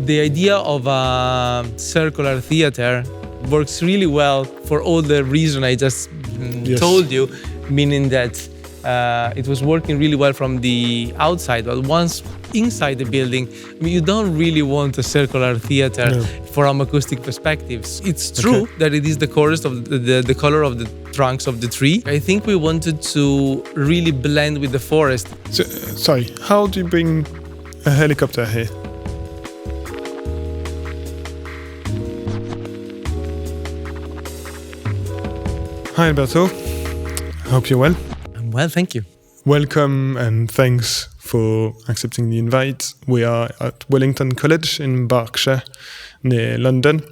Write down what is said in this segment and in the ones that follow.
The idea of a circular theatre works really well for all the reasons I just told you, meaning that it was working really well from the outside, but once inside the building, you don't really want a circular theatre from acoustic perspectives. It's true that it is the chorus of the color of the trunks of the tree. I think we wanted to really blend with the forest. So, sorry, how do you bring a helicopter here? Hi Alberto, I hope you're well. I'm well, thank you. Welcome and thanks for accepting the invite. We are at Wellington College in Berkshire, near London,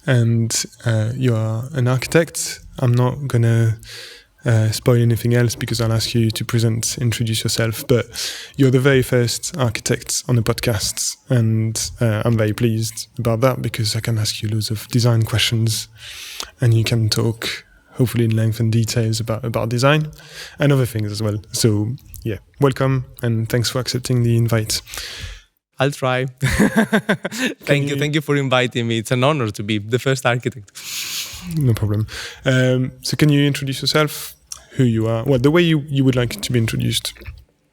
and you are an architect. I'm not gonna spoil anything else because I'll ask you to introduce yourself, but you're the very first architect on the podcast, and I'm very pleased about that because I can ask you loads of design questions and you can talk hopefully in length and details about design and other things as well. So yeah, welcome and thanks for accepting the invite. I'll try. Thank you for inviting me. It's an honor to be the first architect. No problem. So can you introduce yourself, who you are, the way you would like to be introduced?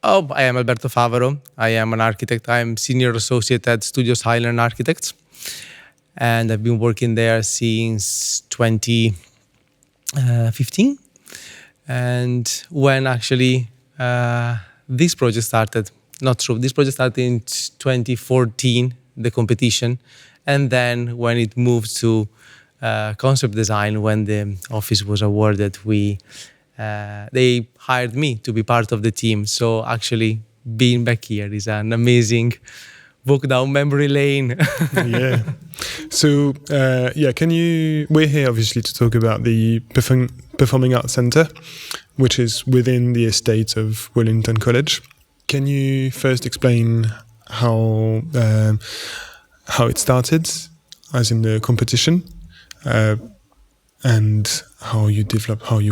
Oh, I am Alberto Favaro. I am an architect. I am senior associate at Studio Seilern Architects, and I've been working there since 2015, and when actually this project started. Not true. This project started in 2014, the competition, and then when it moved to concept design, when the office was awarded, they hired me to be part of the team. So actually, being back here is an amazing walk down memory lane. Yeah. So, we're here obviously to talk about the Performing Arts Centre, which is within the estate of Wellington College. Can you first explain how it started, as in the competition, and how you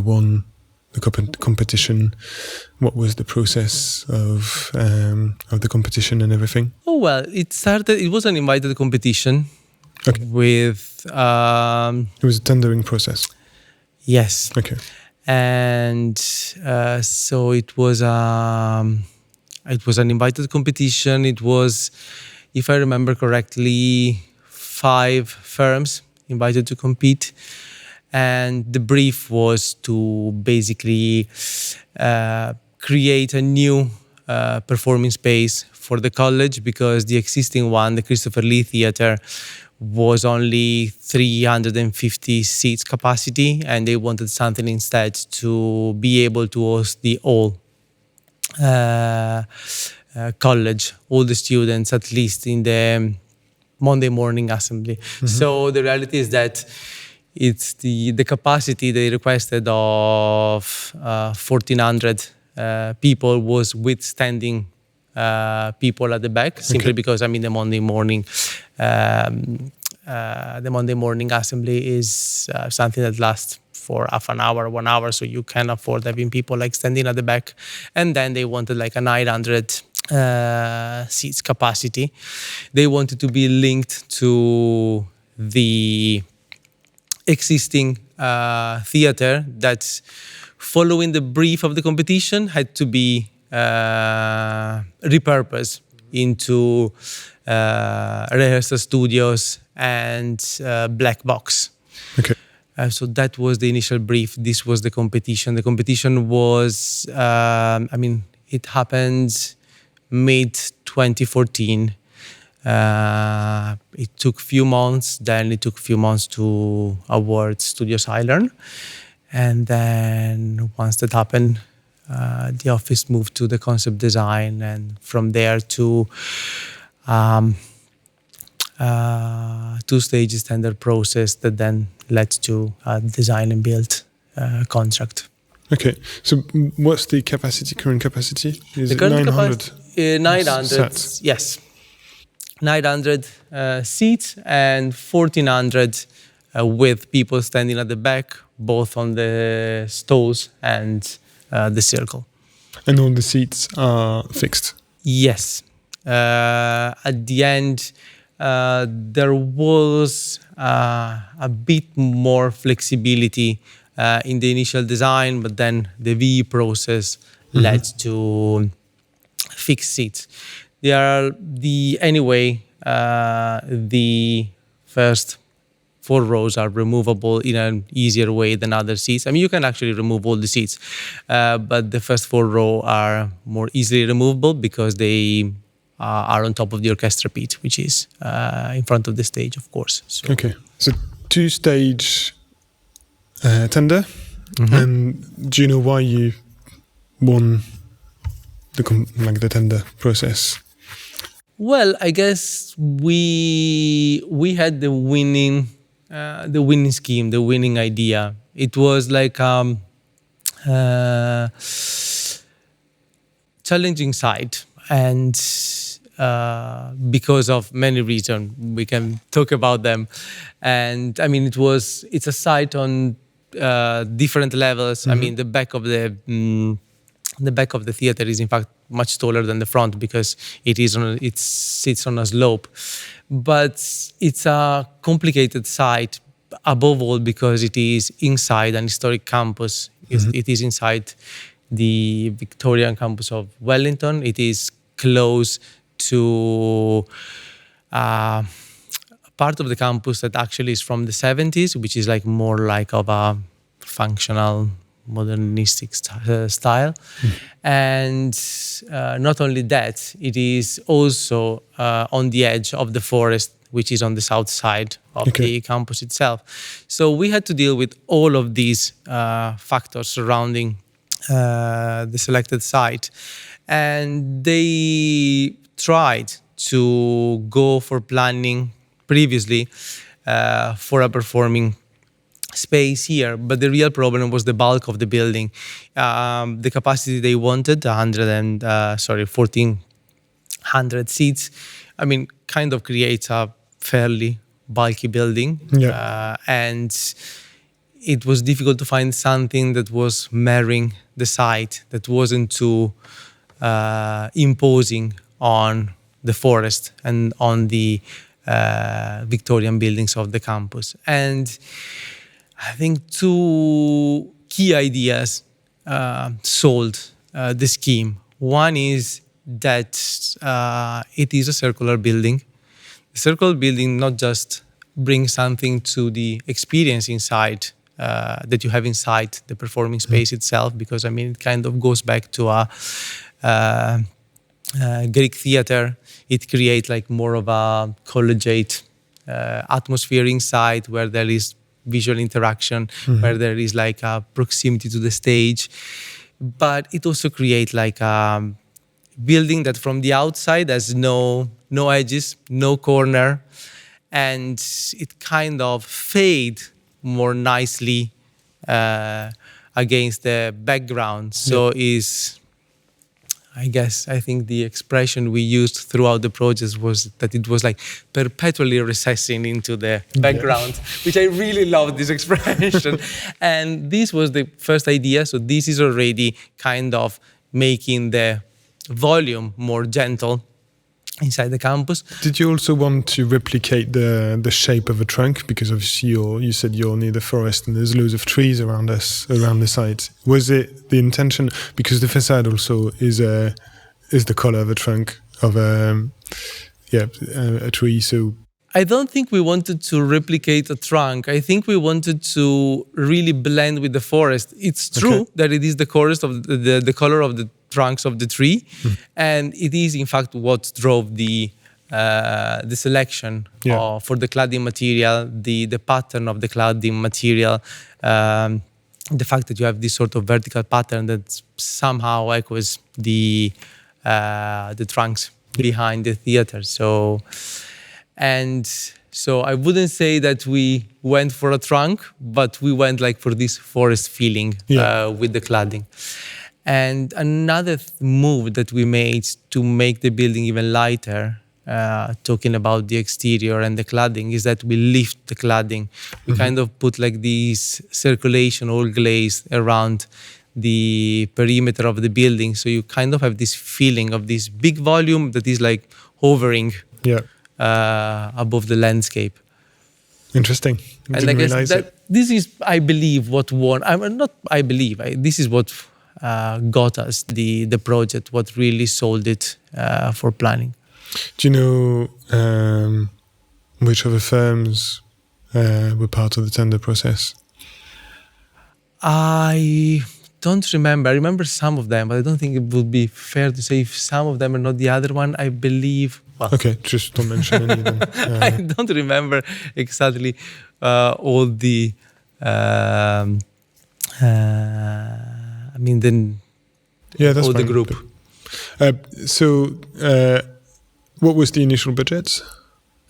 won the competition? What was the process of the competition and everything? Oh well, it was an invited competition. Okay. With it was a tendering process. Yes. Okay. And so it was an invited competition. It was, if I remember correctly, 5 firms invited to compete. And the brief was to basically create a new performing space for the college, because the existing one, the Christopher Lee Theatre, was only 350 seats capacity, and they wanted something instead to be able to host the whole college, all the students, at least in the Monday morning assembly. Mm-hmm. So the reality is that it's the capacity they requested of 1,400 people was with standing people at the back, simply because the Monday morning assembly is something that lasts for half an hour, 1 hour, so you can afford having people like standing at the back. And then they wanted like a 900 seats capacity. They wanted to be linked to the existing theatre that, following the brief of the competition, had to be repurposed into rehearsal studios and black box. Okay. So that was the initial brief. This was the competition. The competition was, it happened mid-2014. It took a few months. Then it took a few months to award Studio Seilern. And then once that happened, the office moved to the concept design, and from there to 2 stages tender process that then led to a design and build contract. Okay, so what's the current capacity? Is it 900? 900, sets? Yes. 900 seats and 1,400 with people standing at the back, both on the stalls and the circle. And all the seats are fixed? Yes. At the end, there was a bit more flexibility in the initial design, but then the VE process led to fixed seats. The first 4 rows are removable in an easier way than other seats. I mean, you can actually remove all the seats, but the first 4 rows are more easily removable because they are on top of the orchestra pit, which is in front of the stage, of course. So. Okay, so 2-stage tender. And do you know why you won the tender process? Well, I guess we had the winning scheme, the winning idea. It was like challenging site, and because of many reasons, we can talk about them. And I mean, it's a site on different levels. I mean, the back of the theater is in fact much taller than the front because it sits on a slope. But it's a complicated site, above all because it is inside an historic campus. It is inside the Victorian campus of Wellington. It is close to a part of the campus that actually is from the 70s, which is like more like of a functional modernistic style. And not only that, it is also on the edge of the forest, which is on the south side of the campus itself. So we had to deal with all of these factors surrounding the selected site. And they tried to go for planning previously for a performing space here, but the real problem was the bulk of the building. The capacity they wanted, 1,400 seats, I mean, kind of creates a fairly bulky building. And it was difficult to find something that was mirroring the site, that wasn't too imposing on the forest and on the Victorian buildings of the campus. And I think 2 key ideas sold the scheme. One is that it is a circular building. The circular building not just brings something to the experience inside that you have inside the performing space itself, because I mean it kind of goes back to a Greek theater. It creates like more of a collegiate atmosphere inside, where there is visual interaction, where there is like a proximity to the stage. But it also creates like a building that from the outside has no edges, no corner, and it kind of fades more nicely against the background. So I think the expression we used throughout the project was that it was like perpetually recessing into the background, which I really love this expression. And this was the first idea. So this is already kind of making the volume more gentle inside the campus. Did you also want to replicate the shape of a trunk? Because obviously you said you're near the forest and there's loads of trees around the site. Was it the intention? Because the facade also is the color of a trunk of a tree. So I don't think we wanted to replicate a trunk. I think we wanted to really blend with the forest. It's true that it is the color of the trunks of the tree, and it is in fact what drove the selection for the cladding material, the pattern of the cladding material, the fact that you have this sort of vertical pattern that somehow echoes the trunks behind the theater. So I wouldn't say that we went for a trunk, but we went like for this forest feeling with the cladding. And another move that we made to make the building even lighter, talking about the exterior and the cladding, is that we lift the cladding. We kind of put like this circulation all glazed around the perimeter of the building. So you kind of have this feeling of this big volume that is like hovering above the landscape. Interesting. And Didn't I guess realize that it. this is, I believe, what won. This is what got us the project, what really sold it for planning. Do you know which other firms were part of the tender process? I don't remember. I remember some of them, but I don't think it would be fair to say if some of them are not the other one. I believe. Well, Okay, just don't mention any of them. I don't remember exactly all the. That's all the fine. group. So, what was the initial budget?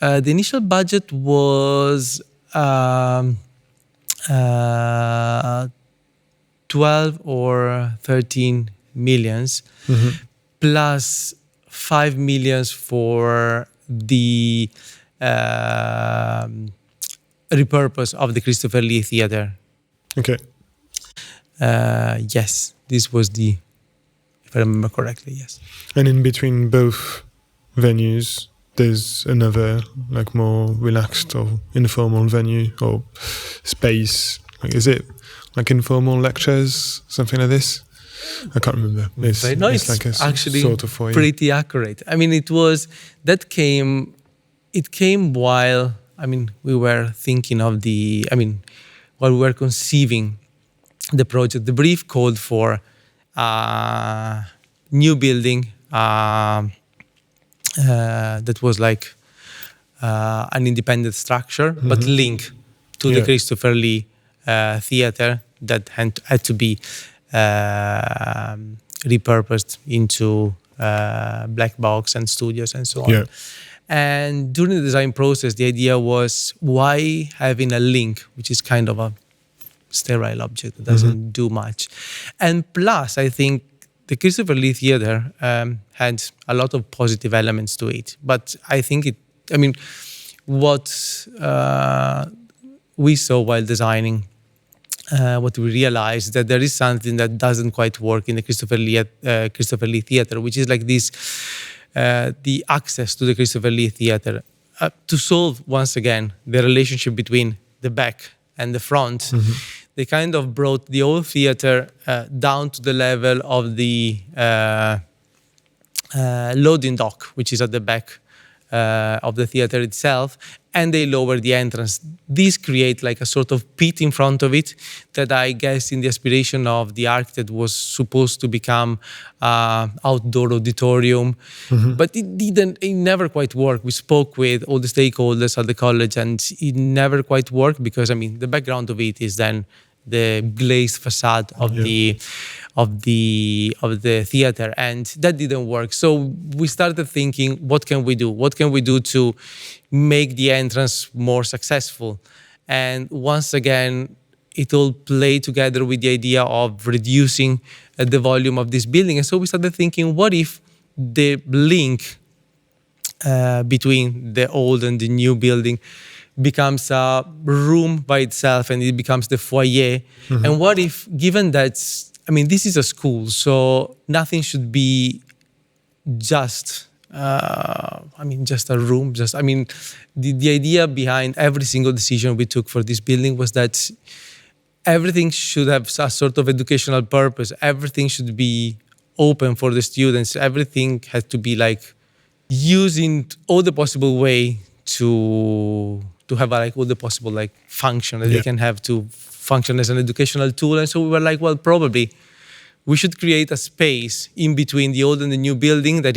The initial budget was 12 or 13 millions, plus 5 millions for the repurpose of the Christopher Lee Theatre. Okay. Yes, this was the, if I remember correctly, yes. And in between both venues, there's another like more relaxed or informal venue or space. Like, is it like informal lectures, something like this? I can't remember. It's like a actually sort of foyer. pretty accurate. I mean, it came while, we were thinking of while we were conceiving the project. The brief called for a new building that was like an independent structure, but linked to the Christopher Lee Theatre that had to be repurposed into black box and studios and so on. Yeah. And during the design process, the idea was, why having a link, which is kind of a sterile object that doesn't do much. And plus, I think the Christopher Lee Theatre had a lot of positive elements to it. But I think what we saw while designing, what we realized, that there is something that doesn't quite work in the Christopher Lee Theatre, which is like this, the access to the Christopher Lee Theatre. To solve, once again, the relationship between the back and the front, they kind of brought the old theatre down to the level of the loading dock, which is at the back of the theatre itself, and they lower the entrance. These create like a sort of pit in front of it that I guess in the aspiration of the architect was supposed to become outdoor auditorium. But it never quite worked. We spoke with all the stakeholders at the college and it never quite worked because, the background of it is then the glazed facade of the theater, and that didn't work. So we started thinking, what can we do? What can we do to make the entrance more successful? And once again, it all played together with the idea of reducing the volume of this building. And so we started thinking, what if the link between the old and the new building becomes a room by itself and it becomes the foyer? And what if, given that, this is a school, so nothing should be just, just a room. The idea behind every single decision we took for this building was that everything should have a sort of educational purpose. Everything should be open for the students. Everything had to be like using all the possible way to have like all the possible like function that they can have to function as an educational tool. And so we were like, well, probably we should create a space in between the old and the new building that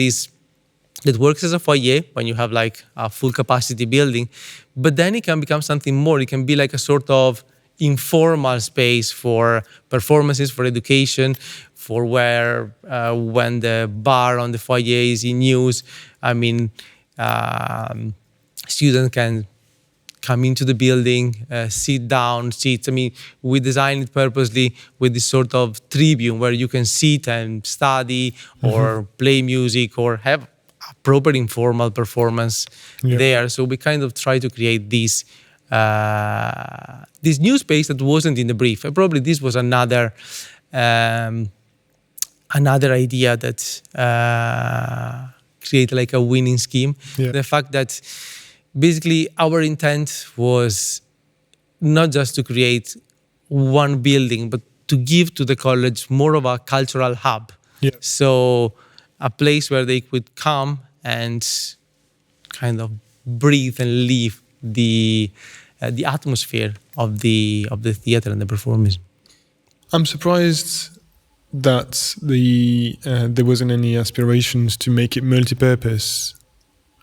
works as a foyer when you have like a full capacity building, but then it can become something more. It can be like a sort of informal space for performances, for education, for where when the bar on the foyer is in use, students can come into the building, sit down, seats. We designed it purposely with this sort of tribune where you can sit and study or play music or have a proper informal performance there. So we kind of try to create this new space that wasn't in the brief. And probably this was another idea that create like a winning scheme. Yeah. The fact that basically our intent was not just to create one building, but to give to the college more of a cultural hub. Yeah. So a place where they could come and kind of breathe and live the atmosphere of the theater and the performance. I'm surprised that there wasn't any aspirations to make it multi-purpose,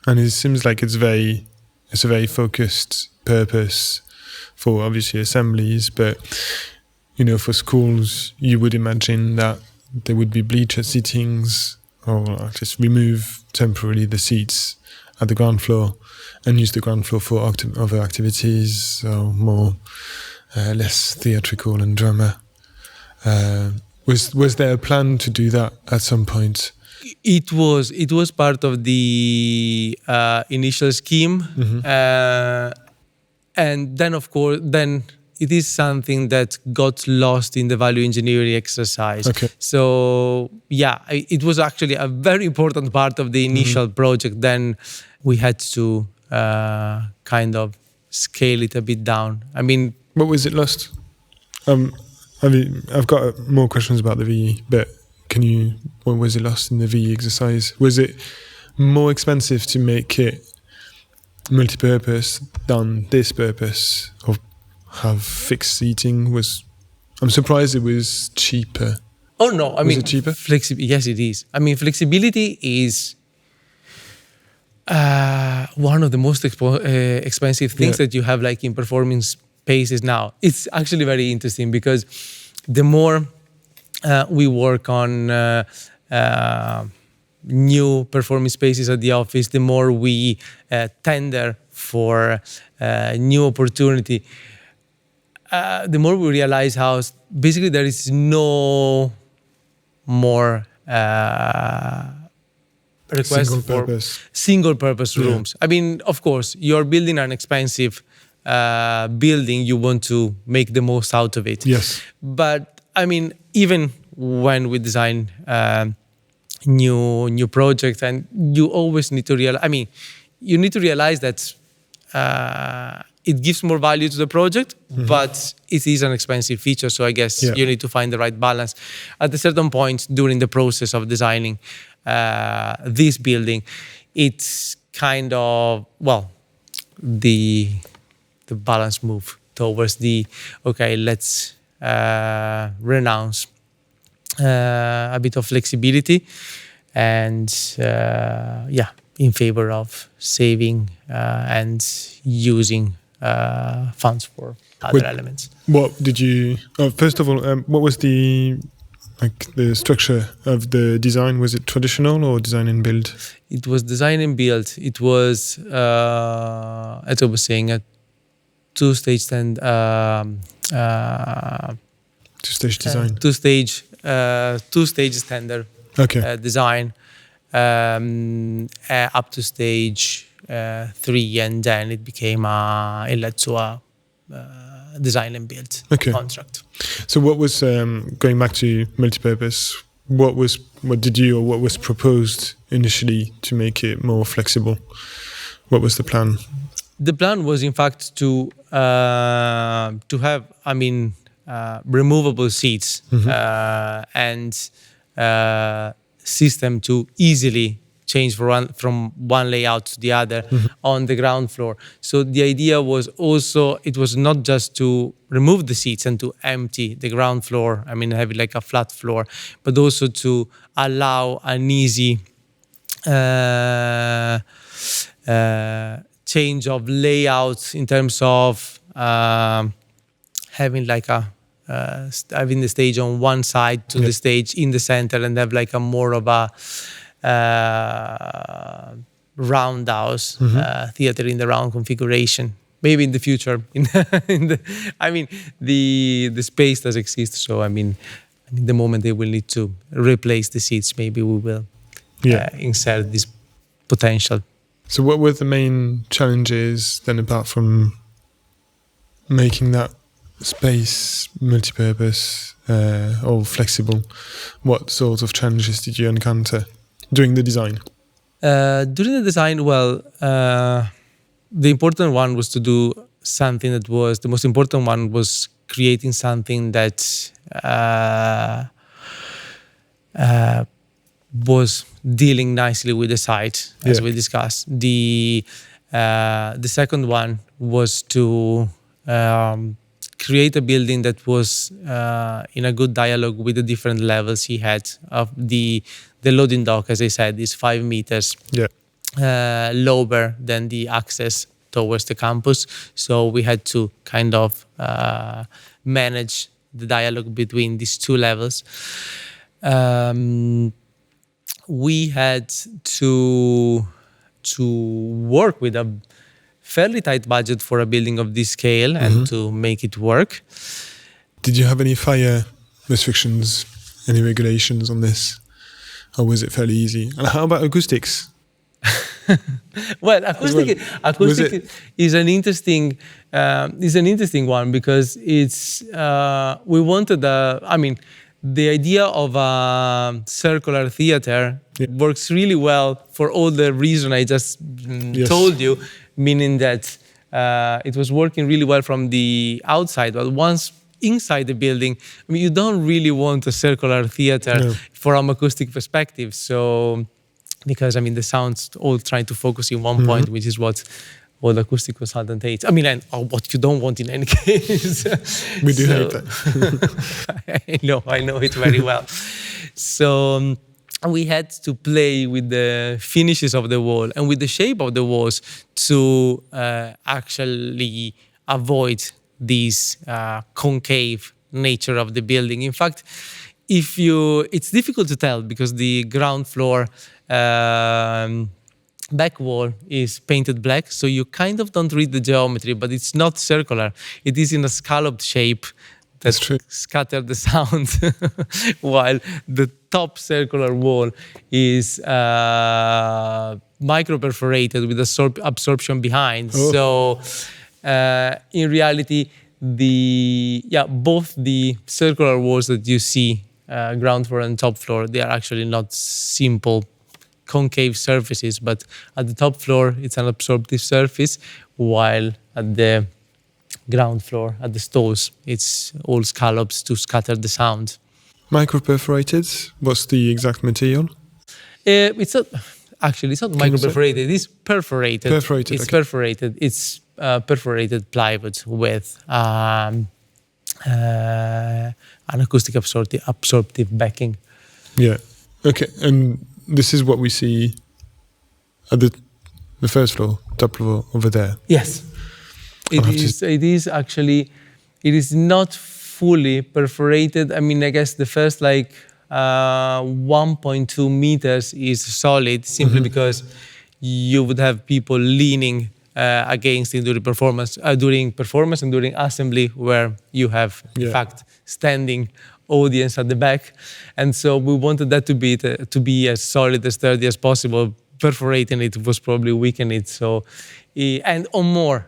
and it seems like it's a very focused purpose for obviously assemblies, but for schools you would imagine that there would be bleacher seatings, or just remove temporarily the seats at the ground floor and use the ground floor for other activities, so more less theatrical and drama. Was there a plan to do that at some point? It was part of the initial scheme, and then of course it is something that got lost in the value engineering exercise. Okay. So yeah, it was actually a very important part of the initial project. Then we had to kind of scale it a bit down. I mean, what was it lost? I've got more questions about the VE, but what was it lost in the VE exercise? Was it more expensive to make it multi-purpose than this purpose, or have fixed seating? I'm surprised it was cheaper. Oh no, I mean, it cheaper? Yes, it is. I mean, flexibility is one of the most expensive things that you have, like in performing spaces now. It's actually very interesting because the more we work on new performing spaces at the office, the more we tender for new opportunity, the more we realize how basically there is no more request for single-purpose rooms. I mean, of course, you're building an expensive building, you want to make the most out of it. Yes. But I mean, even when we design new projects, and you always need to realize, I mean, you need to realize that it gives more value to the project, but it is an expensive feature. So I guess you need to find the right balance. At a certain point during the process of designing this building, it's kind of, the balance move towards let's renounce a bit of flexibility and in favor of saving and using funds for other elements. What did you? First of all, what was the structure of the design? Was it traditional or design and build? It was design and build. It was, as I was saying, a two-stage two-stage design. Two-stage standard design up to stage 3, and then it led to a design and build contract. So what was, going back to multipurpose, what was proposed initially to make it more flexible? What was the plan? The plan was, in fact, to have, removable seats and system to easily change from one layout to the other on the ground floor. So the idea was also, it was not just to remove the seats and to empty the ground floor, have it like a flat floor, but also to allow an easy change of layout in terms of having like having the stage on one side to the stage in the center, and have like a more of a roundhouse theater in the round configuration. Maybe in the future, the space does exist. So the moment they will need to replace the seats, maybe we will insert this potential. So what were the main challenges then, apart from making that space multi-purpose or flexible? What sorts of challenges did you encounter during the design? During the design, the important one was to do something that was, the most important one was creating something that was dealing nicely with the site, as we discussed. The second one was to create a building that was in a good dialogue with the different levels he had of the loading dock. As I said, is 5 meters lower than the access towards the campus. So we had to kind of manage the dialogue between these two levels. We had to work with a fairly tight budget for a building of this scale and to make it work. Did you have any fire restrictions, any regulations on this? Or was it fairly easy? And how about acoustics? Well, acoustic is an interesting one because it's we wanted the idea of a circular theater works really well for all the reason I just told you, meaning that it was working really well from the outside, but once inside the building, you don't really want a circular theater from acoustic perspective. So, because the sound's all trying to focus in one point, which is what the acoustic consultant hates. And what you don't want in any case. We do hate that. I know it very well. So we had to play with the finishes of the wall and with the shape of the walls to actually avoid this concave nature of the building. In fact, it's difficult to tell because the ground floor back wall is painted black, so you kind of don't read the geometry, but it's not circular. It is in a scalloped shape that scatters the sound, while the top circular wall is micro-perforated with absorption behind. So in reality, both the circular walls that you see, ground floor and top floor, they are actually not simple concave surfaces, but at the top floor it's an absorptive surface, while at the ground floor, at the stalls, it's all scallops to scatter the sound. Micro-perforated, what's the exact material? It's not micro-perforated, it's perforated. It's perforated. It's perforated plywood with an acoustic absorptive backing. Yeah. Okay, and this is what we see at the first floor, top floor over there. Yes. It is not fully perforated. I guess the first 1.2 meters is solid, simply because you would have people leaning against it during performance and during assembly, where you have in fact standing audience at the back, and so we wanted that to be as solid, as sturdy as possible. Perforating it was probably weaken it. So, and on more,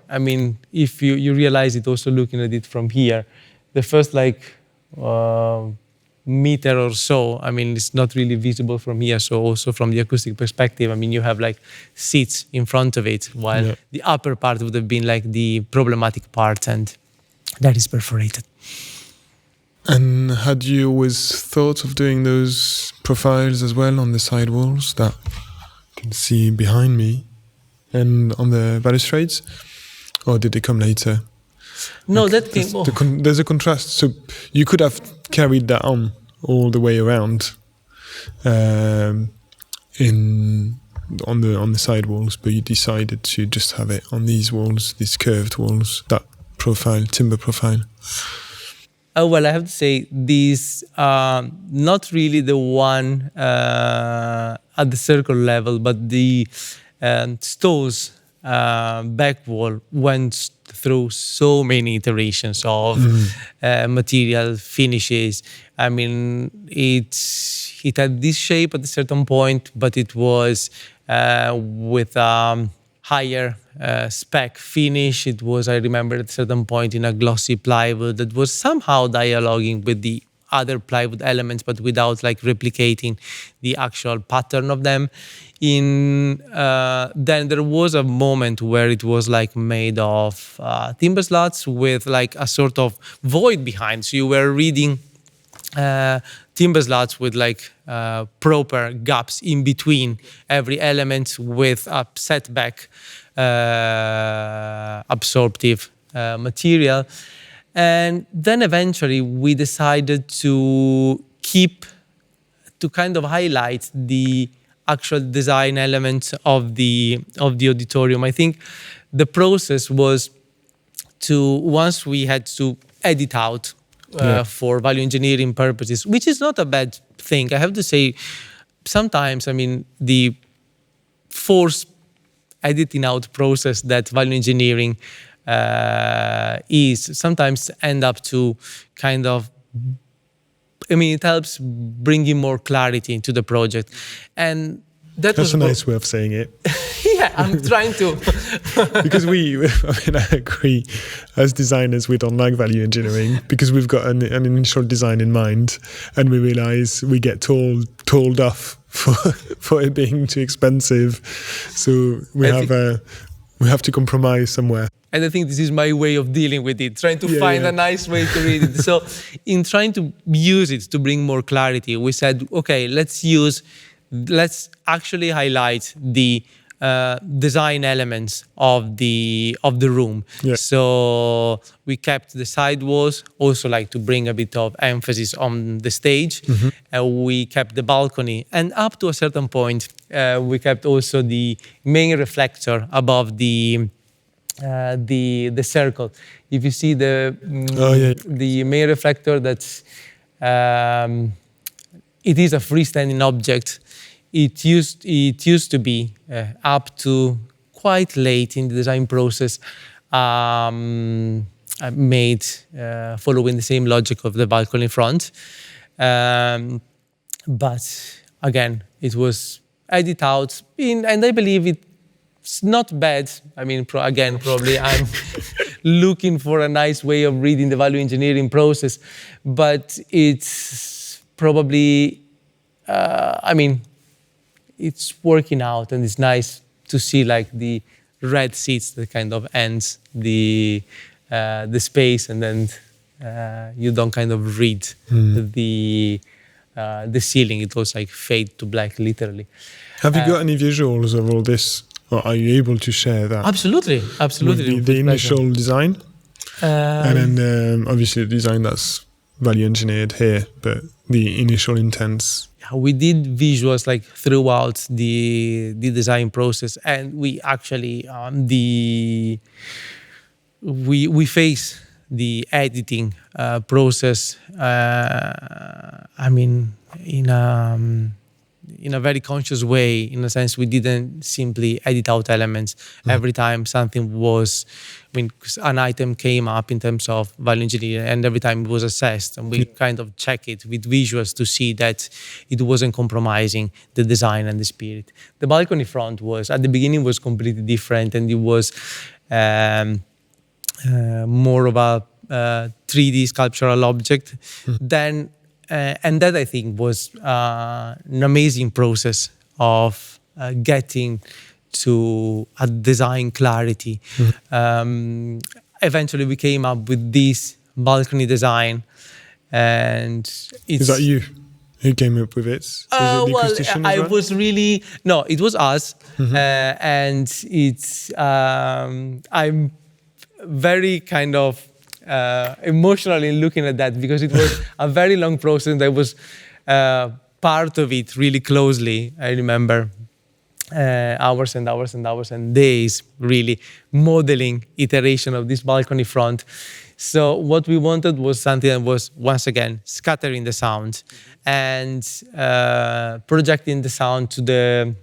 if you realize it also looking at it from here, the first meter or so, it's not really visible from here. So also from the acoustic perspective, you have seats in front of it, while the upper part would have been the problematic part, and that is perforated. And had you always thought of doing those profiles as well on the side walls that you can see behind me and on the balustrades? Or did they come later? No, that came... There's a contrast, so you could have carried that on all the way around on the side walls, but you decided to just have it on these walls, these curved walls, that profile, timber profile. Well, I have to say, these are not really the one at the circle level, but the stalls back wall went through so many iterations of material finishes. It had this shape at a certain point, but it was with higher spec finish. It was, I remember, at a certain point in a glossy plywood that was somehow dialoguing with the other plywood elements, but without like replicating the actual pattern of them. Then there was a moment where it was like made of timber slats with like a sort of void behind. So you were reading timber slats with like proper gaps in between every element with a setback absorptive material. And then eventually we decided to kind of highlight the actual design elements of the auditorium. I think the process was once we had to edit out for value engineering purposes, which is not a bad thing. I have to say, sometimes, I mean, the forced editing out process that value engineering is sometimes end up to kind of, I mean, it helps bringing more clarity into the project. And that's a nice way of saying it. Yeah, I'm trying to. Because I agree, as designers, we don't like value engineering because we've got an initial design in mind, and we realize we get told off for it being too expensive. So we have to compromise somewhere. And I think this is my way of dealing with it, trying to find a nice way to read it. So in trying to use it to bring more clarity, we said, okay, let's actually highlight the design elements of the room. Yeah. So we kept the side walls, also like to bring a bit of emphasis on the stage. We kept the balcony, and up to a certain point, we kept also the main reflector above the circle. If you see the main reflector, that's it is a freestanding object. It used to be up to quite late in the design process made following the same logic of the balcony front, but again it was edited out and I believe it's not bad. I mean, again, probably I'm looking for a nice way of reading the value engineering process, but it's probably, I mean, it's working out, and it's nice to see like the red seats that kind of ends the space, and then you don't kind of read the ceiling. It was like fade to black, literally. Have you got any visuals of all this? Or are you able to share that? Absolutely. The initial design, and then obviously the design that's value engineered here, but the initial intents. We did visuals like throughout the design process, and we actually we face the editing process. I mean, in a very conscious way, in a sense, we didn't simply edit out elements every time something was, I mean, an item came up in terms of value engineering, and every time it was assessed, and we kind of check it with visuals to see that it wasn't compromising the design and the spirit. The balcony front was, at the beginning, was completely different, and it was more of a 3D sculptural object. Then and that, I think, was an amazing process of getting to a design clarity. Eventually, we came up with this balcony design, and is that you who came up with it? It was us, and it's I'm very kind of emotionally looking at that, because it was a very long process, and I was part of it really closely. I remember hours and hours and hours and days really modeling iteration of this balcony front. So what we wanted was something that was, once again, scattering the sound and projecting the sound to the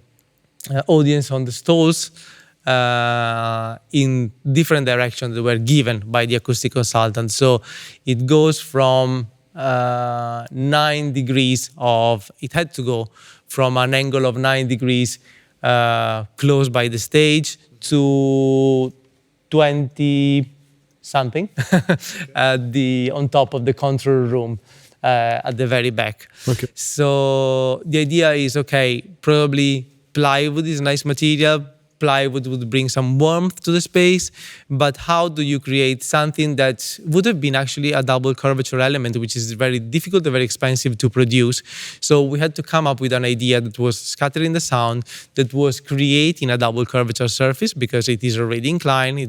audience on the stalls in different directions that were given by the acoustic consultant. So it goes from 9 degrees it had to go from an angle of 9 degrees close by the stage to 20 something on top of the control room. at the very back. Okay. So the idea is, okay, probably plywood is a nice material. Plywood would bring some warmth to the space, but how do you create something that would have been actually a double curvature element, which is very difficult and very expensive to produce? So we had to come up with an idea that was scattering the sound, that was creating a double curvature surface, because it is already inclined.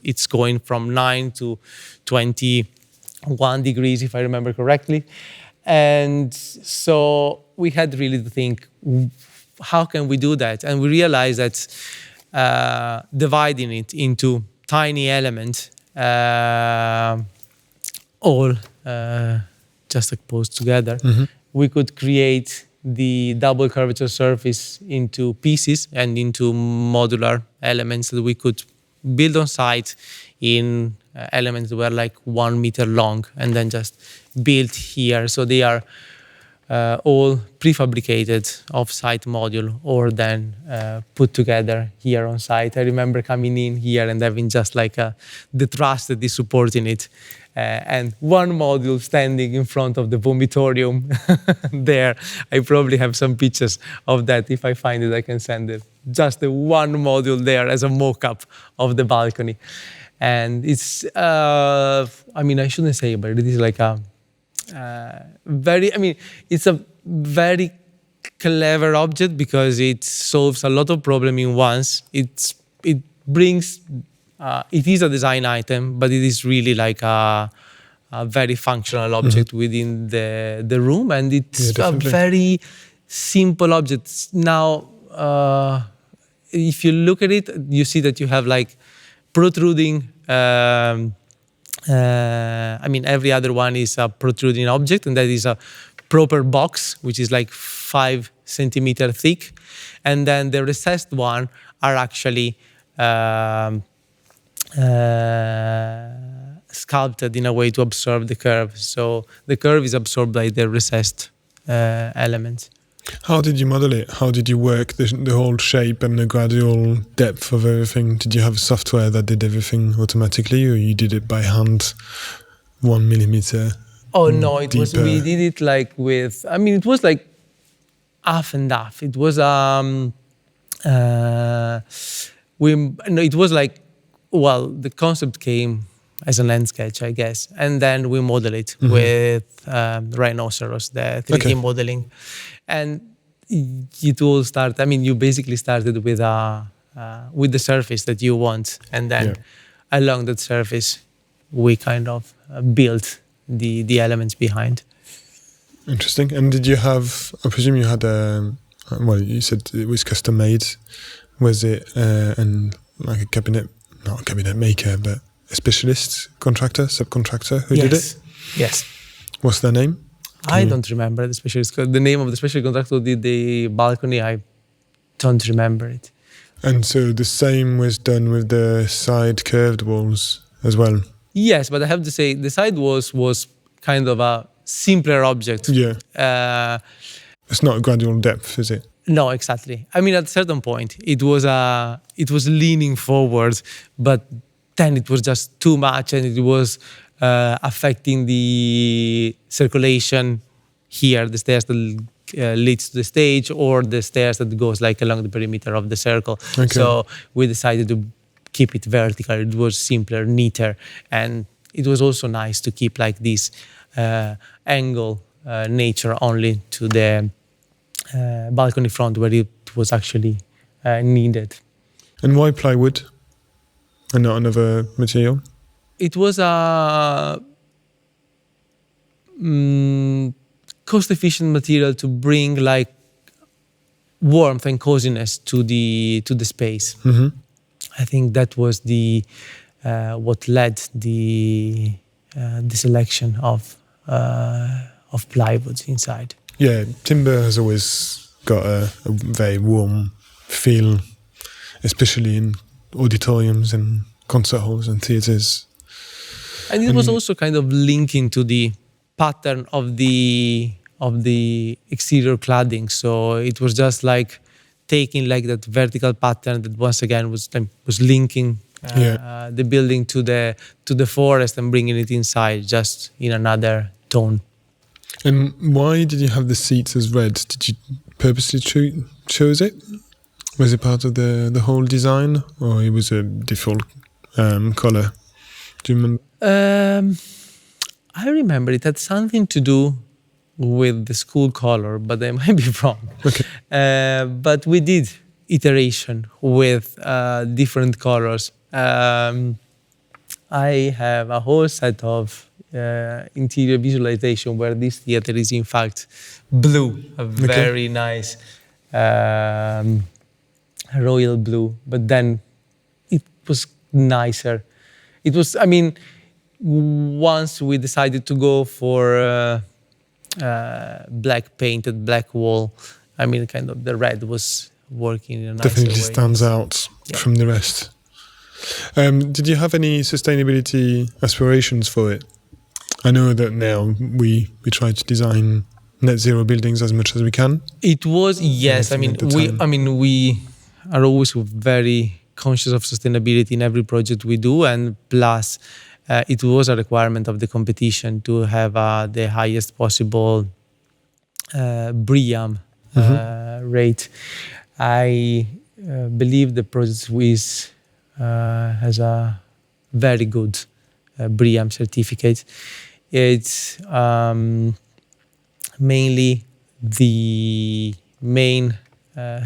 It's going from 9 to 21 degrees, if I remember correctly. And so we had really to think, how can we do that? And we realized that dividing it into tiny elements, all juxtaposed together, we could create the double curvature surface into pieces and into modular elements that we could build on site in elements that were like 1 meter long and then just built here. So they are all prefabricated off-site module, or then put together here on site. I remember coming in here and having just like the truss that is supporting it, and one module standing in front of the vomitorium there. I probably have some pictures of that. If I find it, I can send it. Just the one module there as a mock-up of the balcony. And it's, I mean, I shouldn't say, but it is like a it's a very clever object because it solves a lot of problems in once. It brings, it is a design item, but it is really like a very functional object within the room, and it's a very simple object. Now, if you look at it, you see that you have like protruding. Every other one is a protruding object, and that is a proper box, which is like 5 centimeters thick. And then the recessed one are actually sculpted in a way to absorb the curve. So the curve is absorbed by the recessed elements. How did you model it? How did you work the whole shape and the gradual depth of everything? Did you have software that did everything automatically, or you did it by hand, 1 millimeter? Oh no, it deeper? was, we did it like with, it was like half and half. It was it was like, well, the concept came as a land sketch, I guess, and then we model it with Rhinoceros, the 3D modeling. And it all started, you basically started with the surface that you want, and then along that surface we kind of built the elements behind. Interesting. And did you have, I presume you had you said it was custom made. Was it like a cabinet, not a cabinet maker, but a specialist contractor, subcontractor who did it? Yes. What's their name? I don't remember the name of the special contractor who did the balcony. I don't remember it. And so the same was done with the side curved walls as well? Yes, but I have to say the side walls was kind of a simpler object. Yeah. It's not a gradual depth, is it? No, exactly. At a certain point, it was leaning forward, but then it was just too much, and it was affecting the circulation here, the stairs that leads to the stage, or the stairs that goes like along the perimeter of the circle. Okay. So we decided to keep it vertical. It was simpler, neater, and it was also nice to keep like this angle nature only to the balcony front where it was actually needed. And why plywood and not another material? It was a cost-efficient material to bring like warmth and coziness to the space. I think that was the what led the selection of plywood inside. Yeah, timber has always got a very warm feel, especially in auditoriums and concert halls and theatres. And it was also kind of linking to the pattern of the exterior cladding. So it was just like taking like that vertical pattern that once again was linking the building to the forest and bringing it inside just in another tone. And why did you have the seats as red? Did you purposely choose it? Was it part of the whole design, or it was a default color? Do you remember? I remember it had something to do with the school color, but I might be wrong. Okay. But we did iteration with different colors. I have a whole set of interior visualization where this theater is in fact blue, a very nice royal blue, but then it was nicer. It was, I mean, once we decided to go for black painted, black wall, I mean, kind of the red was working in a nicer Definitely way. stands out from the rest. Did you have any sustainability aspirations for it? I know that now we try to design net zero buildings as much as we can. It was, yes. I mean, we are always very conscious of sustainability in every project we do, and plus, it was a requirement of the competition to have the highest possible BREEAM rate. I believe the project has a very good BREEAM certificate. It's mainly the main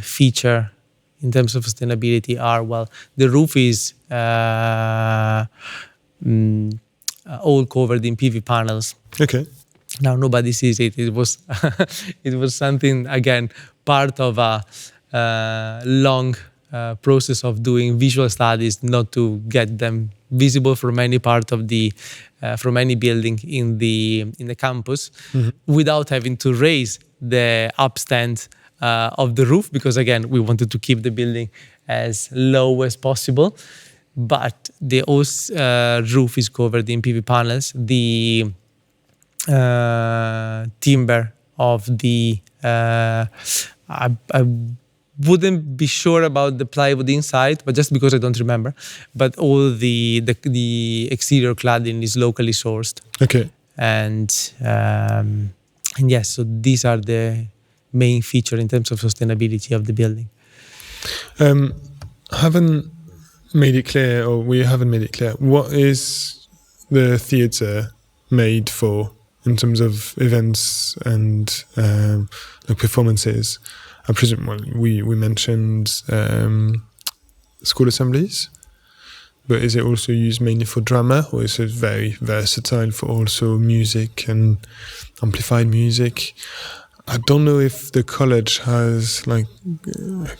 feature in terms of sustainability are, well, the roof is all covered in PV panels. Okay. Now nobody sees it. It was it was something, again, part of a long process of doing visual studies, not to get them visible from any part of from any building in the campus, without having to raise the upstand of the roof, because again we wanted to keep the building as low as possible. But the roof is covered in PV panels. The timber of the I wouldn't be sure about the plywood inside, but just because I don't remember. But all the exterior cladding is locally sourced. Okay. And yes, so these are the main feature in terms of sustainability of the building. Haven't made it clear, or we haven't made it clear, what is the theatre made for in terms of events and like performances? I presume, well, we mentioned school assemblies, but is it also used mainly for drama, or is it very versatile for also music and amplified music? I don't know if the college has like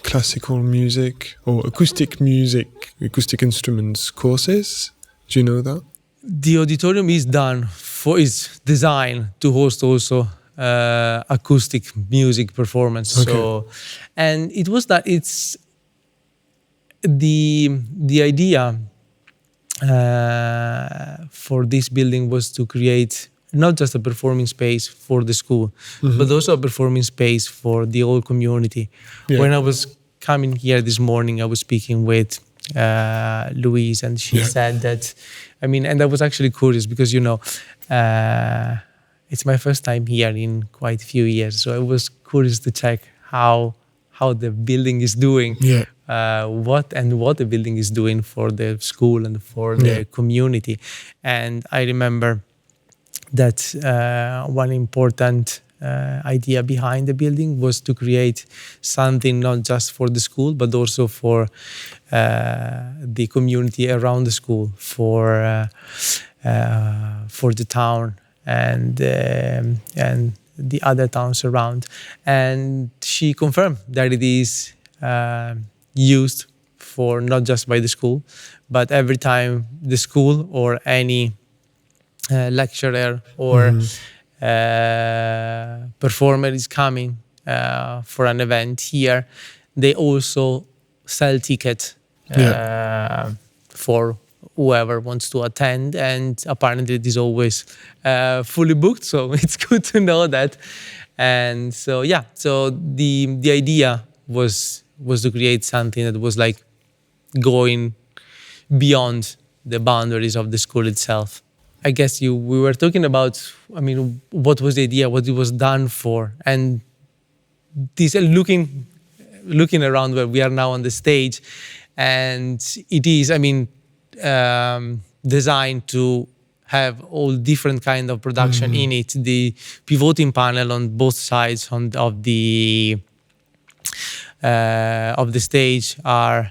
classical music or acoustic music, acoustic instruments courses. Do you know that? The auditorium is designed to host also acoustic music performance. Okay. So, and it was that it's the idea for this building was to create not just a performing space for the school, but also a performing space for the whole community. Yeah. When I was coming here this morning, I was speaking with Louise, and she said that, I mean, and I was actually curious because, it's my first time here in quite a few years. So I was curious to check how the building is doing, what the building is doing for the school and for the community. And I remember that one important idea behind the building was to create something not just for the school, but also for the community around the school, for the town and the other towns around. And she confirmed that it is used for not just by the school, but every time the school or any lecturer or performer is coming for an event here, they also sell tickets for whoever wants to attend, and apparently it is always fully booked, so it's good to know that. And so so the idea was to create something that was like going beyond the boundaries of the school itself. I guess we were talking about, what was the idea, what it was done for, and this looking around where we are now on the stage, and it is, designed to have all different kind of production in it. The pivoting panel on both sides of the stage are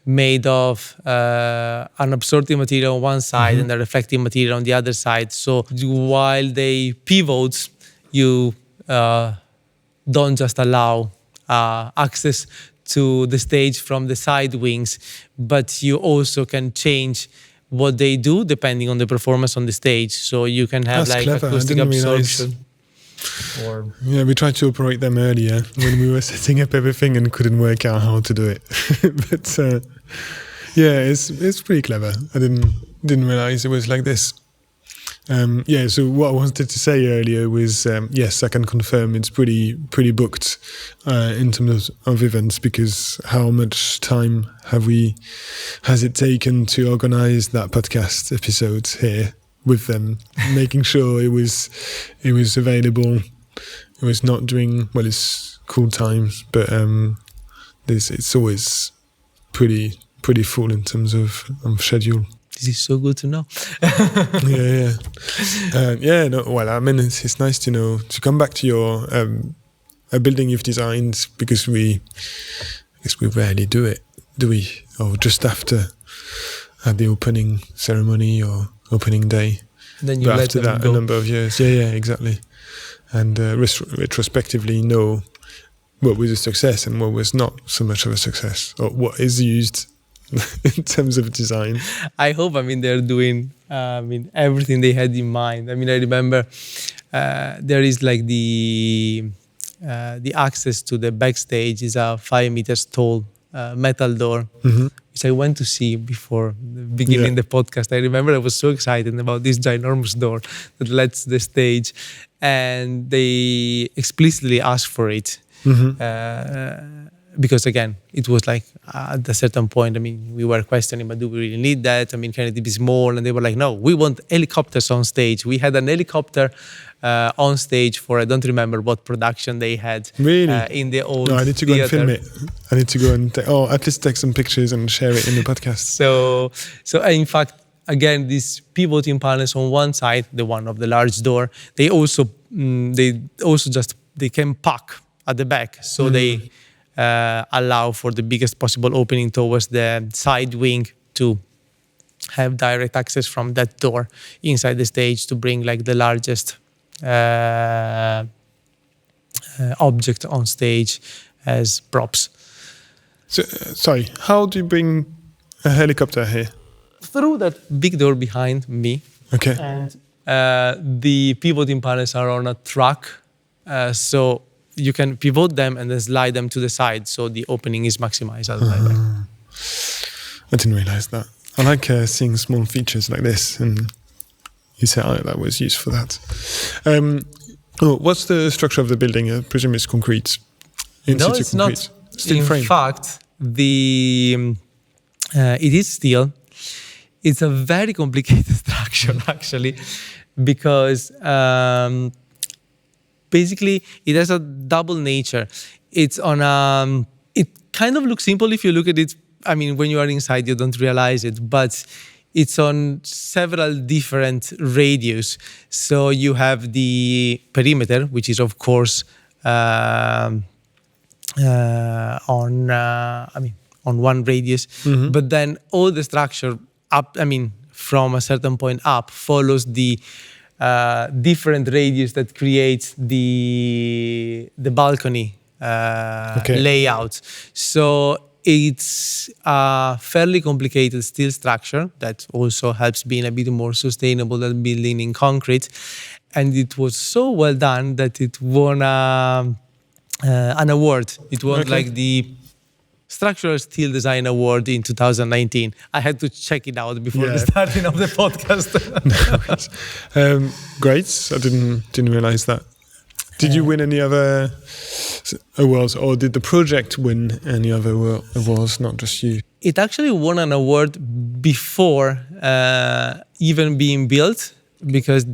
made of an absorptive material on one side and a reflective material on the other side. So while they pivot, you don't just allow access to the stage from the side wings, but you also can change what they do depending on the performance on the stage. So you can have That's clever. acoustic absorption. Yeah, we tried to operate them earlier when we were setting up everything and couldn't work out how to do it. But it's pretty clever. I didn't realize it was like this. So what I wanted to say earlier was, yes, I can confirm it's pretty booked in terms of events, because how much time has it taken to organize that podcast episode here with them, making sure it was available. It was not during, it's cool times, but it's always pretty full in terms of schedule. This is so good to know. It's nice to know, to come back to your a building you've designed, because I guess we rarely do it, do we? Or just after at the opening ceremony or opening day. And then you but let after them that, go. a number of years. Yeah, exactly. And retrospectively know what was a success and what was not so much of a success, or what is used in terms of design. I hope, they're doing, everything they had in mind. I remember there is like the access to the backstage is a 5 meters tall metal door, which I went to see before beginning the podcast. I remember I was so excited about this ginormous door that led to the stage, and they explicitly asked for it. Because again, it was like at a certain point, we were questioning, but do we really need that? Can it be small? And they were like, no, we want helicopters on stage. We had an helicopter on stage for, I don't remember what production they had. Really? In the old No, I need to go theater. and film it. I need to go and at least take some pictures and share it in the podcast. So in fact, again, these pivoting panels on one side, the one of the large door, they can pack at the back. So they allow for the biggest possible opening towards the side wing to have direct access from that door inside the stage to bring like the largest object on stage as props. So, sorry, how do you bring a helicopter here? Through that big door behind me. Okay. And the pivoting panels are on a track, so you can pivot them and then slide them to the side, so the opening is maximized out of my back. I didn't realize that. I like seeing small features like this, and you said that was used for that. What's the structure of the building? I presume it's concrete. No, it's concrete. not. Steel In frame. fact, it is steel. It's a very complicated structure, actually, because basically it has a double nature. It's on it kind of looks simple if you look at it. When you are inside, you don't realize it, but it's on several different radius. So you have the perimeter, which is of course on one radius, but then all the structure up, from a certain point up, follows the different radius that creates the balcony layout. So it's a fairly complicated steel structure that also helps being a bit more sustainable than building in concrete. And it was so well done that it won an award. It won like the Structural Steel Design Award in 2019. I had to check it out before the starting of the podcast. Great. I didn't realize that. Did you win any other awards, or did the project win any other awards, not just you? It actually won an award before even being built, because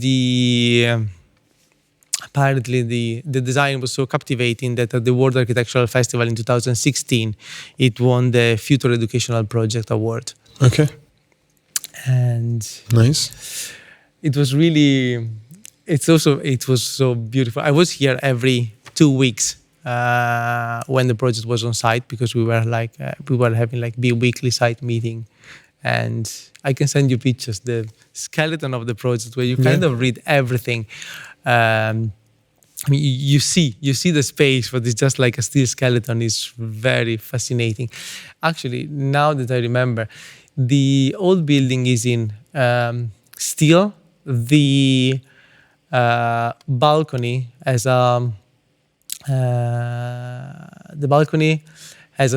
apparently the design was so captivating that at the World Architectural Festival in 2016, it won the Future Educational Project Award. Okay. And nice. It was really, it was so beautiful. I was here every 2 weeks when the project was on site, because we were having like the weekly site meeting, and I can send you pictures, the skeleton of the project, where you kind of read everything. I mean, you see the space, but it's just like a steel skeleton. It's very fascinating. Actually, now that I remember, the old building is in steel. The balcony has a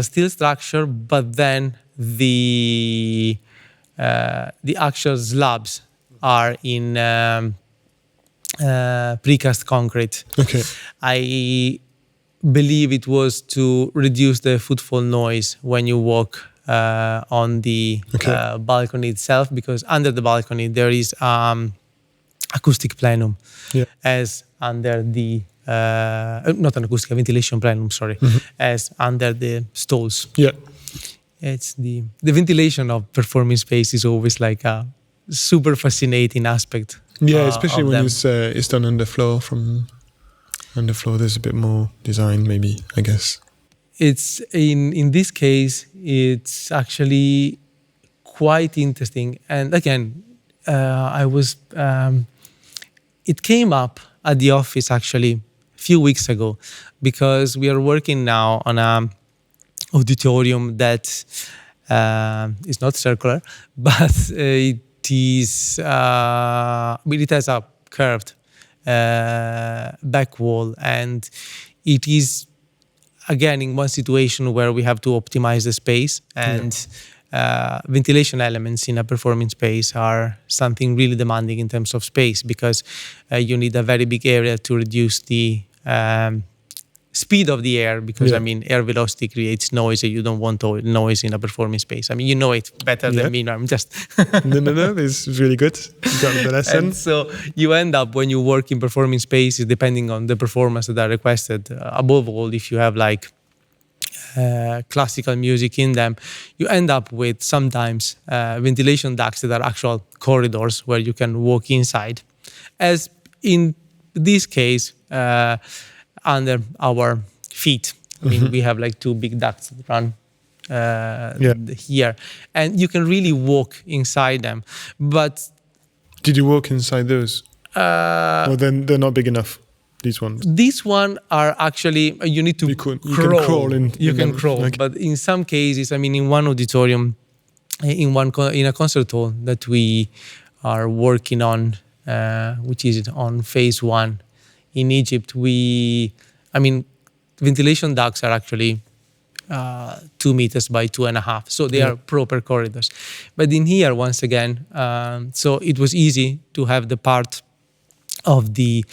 steel structure, but then the actual slabs are in precast concrete. Okay. I believe it was to reduce the footfall noise when you walk on the balcony itself, because under the balcony there is acoustic plenum, as under the not an acoustic, a ventilation plenum, sorry, as under the stalls. Yeah. It's the ventilation of performing space is always like a super fascinating aspect. Yeah, especially when it's done on the floor. From on the floor, there's a bit more design, maybe, I guess. It's in this case, it's actually quite interesting. And again, it came up at the office actually a few weeks ago, because we are working now on a auditorium that is not circular, but it has a curved back wall, and it is again in one situation where we have to optimize the space, and ventilation elements in a performing space are something really demanding in terms of space, because you need a very big area to reduce the speed of the air, because I mean, air velocity creates noise, and you don't want noise in a performing space. I mean, you know it better than me. No, I'm just no, it's really good. You got the lesson. And so you end up, when you work in performing spaces, depending on the performance that are requested, above all, if you have like classical music in them, you end up with sometimes ventilation ducts that are actual corridors where you can walk inside, as in this case, under our feet. I mean, we have like two big ducts that run here, and you can really walk inside them. But did you walk inside those? Well, then they're not big enough. These ones. These one are actually, you need to crawl. You can crawl in. You can crawl, okay. But in some cases, I mean, in one auditorium, in a concert hall that we are working on, which is on phase 1 in Egypt, ventilation ducts are actually 2 meters by 2.5, so they are proper corridors. But in here, once again, so it was easy to have the part of the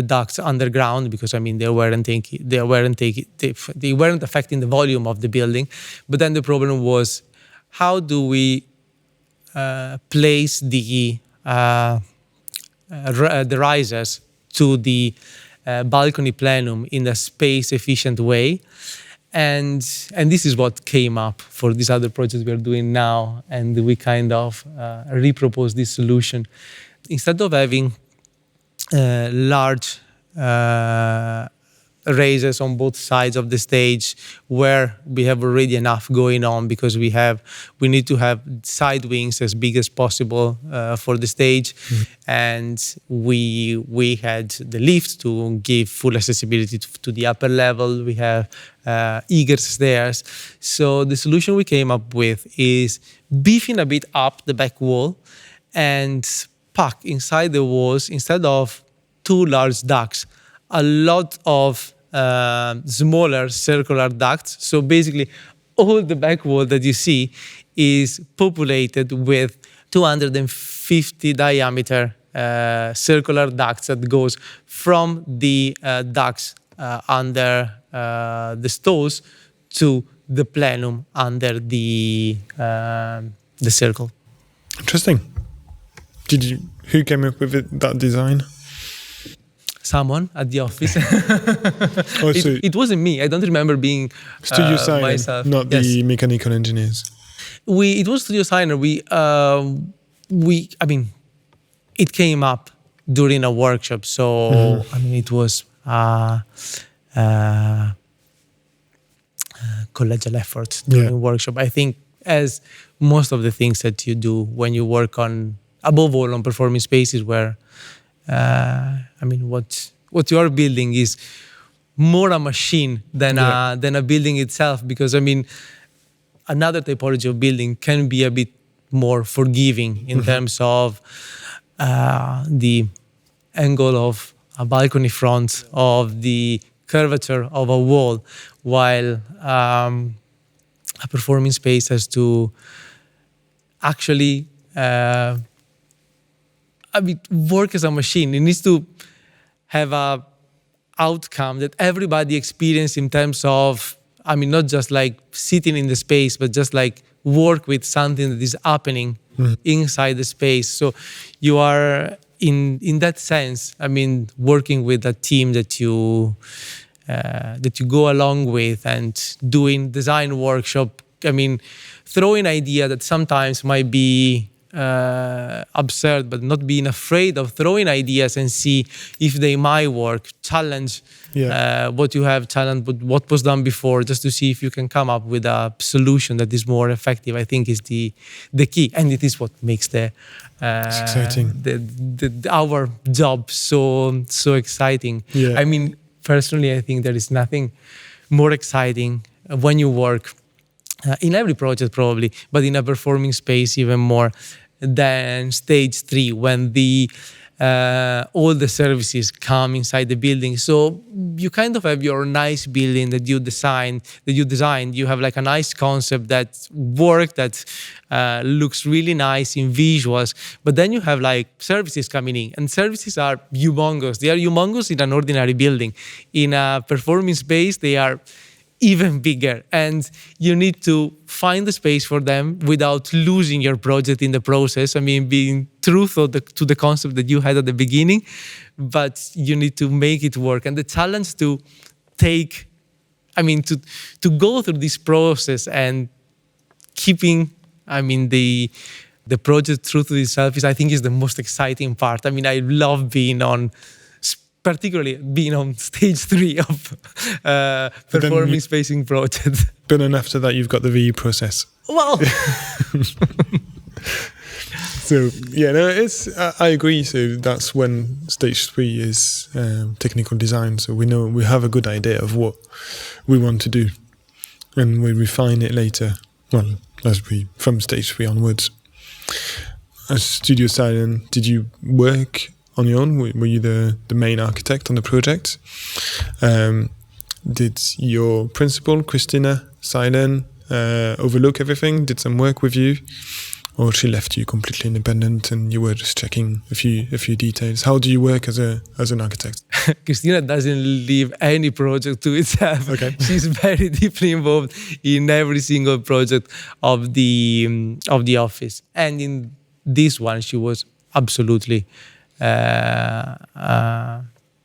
ducts underground, because I mean they weren't affecting the volume of the building. But then the problem was, how do we place the risers to the balcony plenum in a space-efficient way, and this is what came up for these other projects we are doing now, and we kind of repropose this solution. Instead of having large raisers on both sides of the stage, where we have already enough going on, because we need to have side wings as big as possible for the stage, and we had the lift to give full accessibility to the upper level. We have eager stairs. So the solution we came up with is beefing a bit up the back wall and pack inside the walls, instead of 2 large ducts, a lot of smaller circular ducts. So basically, all the back wall that you see is populated with 250 diameter circular ducts that goes from the ducts under the stalls to the plenum under the circle. Interesting. Who came up with that design? Someone at the office. It wasn't me. I don't remember being Studio Seilern, myself. not the mechanical engineers. It was Studio Seilern. It came up during a workshop, so it was collegial effort during workshop. I think, as most of the things that you do when you work on, above all, on performing spaces, where what you are building is more a machine than a building itself, because another typology of building can be a bit more forgiving in terms of the angle of a balcony front, of the curvature of a wall, while a performing space has to actually work as a machine. It needs to have a outcome that everybody experiences in terms of, not just like sitting in the space, but just like work with something that is happening inside the space. So you are, in that sense, working with a team that you go along with, and doing design workshop. Throwing idea that sometimes might be absurd, but not being afraid of throwing ideas and see if they might work. Challenge what you have, challenge what was done before, just to see if you can come up with a solution that is more effective. I think is the key, and it is what makes it's exciting. Our job so exciting. Yeah. Personally, I think there is nothing more exciting when you work in every project probably, but in a performing space even more, than stage 3, when all the services come inside the building. So you kind of have your nice building that you designed. You have like a nice concept that that looks really nice in visuals. But then you have like services coming in, and services are humongous. They are humongous in an ordinary building. In a performing space, they are even bigger, and you need to find the space for them without losing your project in the process. Being true to the concept that you had at the beginning, but you need to make it work. And the challenge to take, to go through this process and keeping, the project true to itself I think is the most exciting part. I love particularly being on stage 3 of performing spacing project. But then after that, you've got the VE process. Well, so I agree. So that's when stage 3 is technical design. So we have a good idea of what we want to do, and we refine it later. Well, from stage 3 onwards. As Studio Seilern, did you work on your own? Were you the main architect on the project? Did your principal, Christina Seilern, overlook everything, did some work with you? Or she left you completely independent and you were just checking a few details? How do you work as an architect? Christina doesn't leave any project to itself. Okay. She's very deeply involved in every single project of the office. And in this one, she was absolutely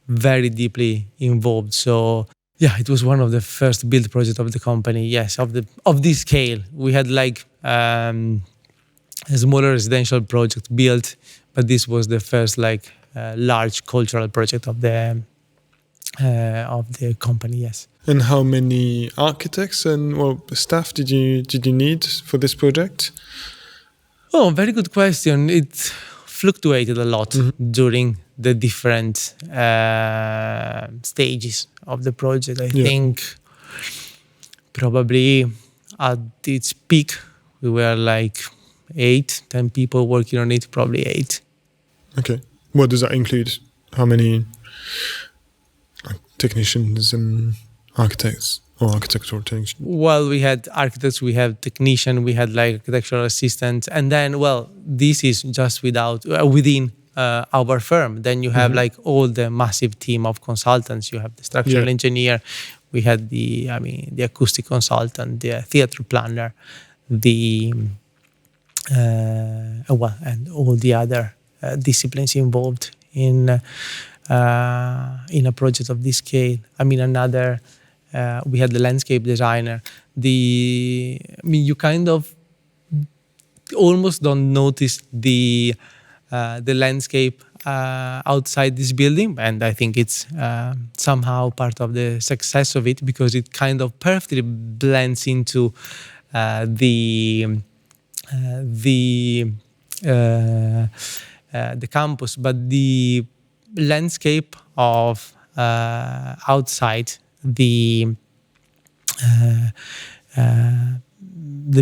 very deeply involved. So it was one of the first build projects of the company. Yes, of this scale. We had like a smaller residential project built, but this was the first large cultural project of the company. Yes. And how many architects and staff did you need for this project? Oh, very good question. It fluctuated a lot during the different stages of the project. I think probably at its peak we were like 8-10 people working on it, probably 8. Okay. What does that include? How many technicians and architects or architectural technicians? Well, we had architects, we had technicians, we had like architectural assistants, and then, this is just within our firm. Then you have like all the massive team of consultants. You have the structural engineer. We had the acoustic consultant, the theater planner, and all the other disciplines involved in a project of this scale. We had the landscape designer. You kind of almost don't notice the landscape outside this building, and I think it's somehow part of the success of it, because it kind of perfectly blends into the campus, but the landscape of outside the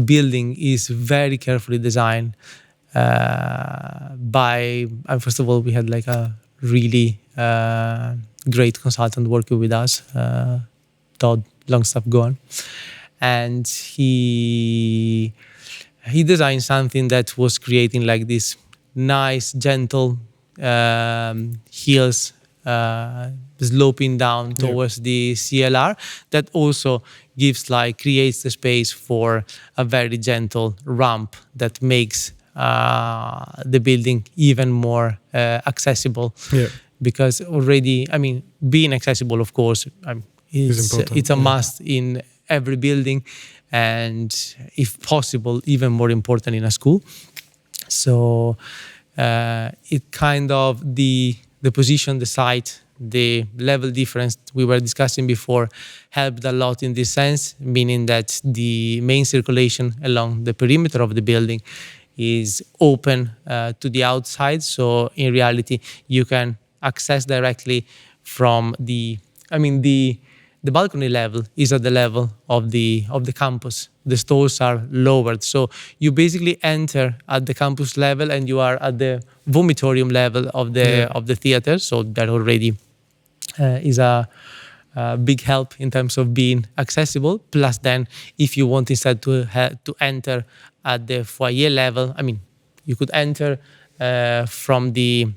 building is very carefully designed first of all, we had like a really great consultant working with us, Todd Longstaff Gohan, and he designed something that was creating like this nice, gentle hills sloping down towards the CLR, that also creates the space for a very gentle ramp that makes the building even more accessible. Because already, being accessible, of course, it's a must in every building, and if possible, even more important in a school. So it kind of the position, the site, the level difference we were discussing before helped a lot in this sense, meaning that the main circulation along the perimeter of the building is open to the outside. So in reality, you can access directly from the balcony level is at the level of the campus. The stores are lowered, so you basically enter at the campus level and you are at the vomitorium level of the theater. So that already is a big help in terms of being accessible. Plus, then if you want instead to enter at the foyer level, you could enter from the